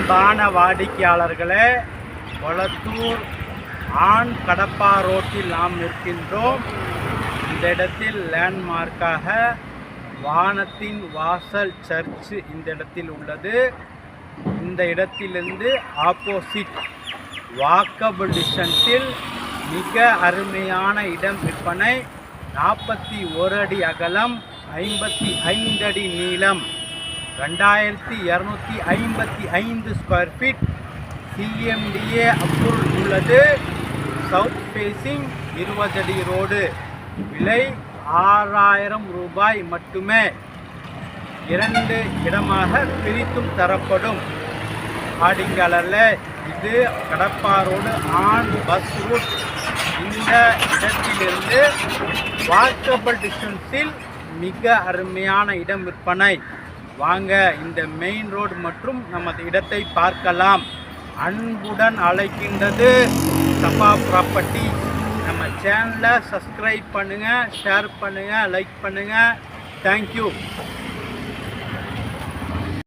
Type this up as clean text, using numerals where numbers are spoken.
அன்பான வாடிக்கையாளர்களே, கொளத்தூர் ஆண் கடப்பா ரோட்டில் நாம் இருக்கின்றோம். இந்த இடத்தில் லேண்ட்மார்க்காக வானத்தின் வாசல் சர்ச் இந்த இடத்தில் உள்ளது. இந்த இடத்திலிருந்து ஆப்போசிட் வாக்கபிள் டிஸ்டன்ஸில் மிக அருமையான இடம் விற்பனை. 41 அடி அகலம், 55 அடி நீளம், 2255 ஸ்கொயர் ஃபீட், CMDA அப்ரூவல் உள்ளது. சவுத் ஃபேஸிங் 20 அடி ரோடு. விலை 6000 ரூபாய் மட்டுமே. 2 இடமாக பிரித்தும் தரப்படும். ஆடிங்காலில் இது Kadapa road on bus route. இந்த இடத்திலிருந்து வாக்கபிள் டிஸ்டன்ஸில் மிக அருமையான இடம் விற்பனை. வாங்க இந்த மெயின் ரோடு மற்றும் நமது இடத்தை பார்க்கலாம். அன்புடன் அழைக்கின்றது சபா ப்ராப்பர்ட்டி. நம்ம சேனலை சப்ஸ்கிரைப் பண்ணுங்கள், ஷேர் பண்ணுங்கள், லைக் பண்ணுங்கள். தேங்க்யூ.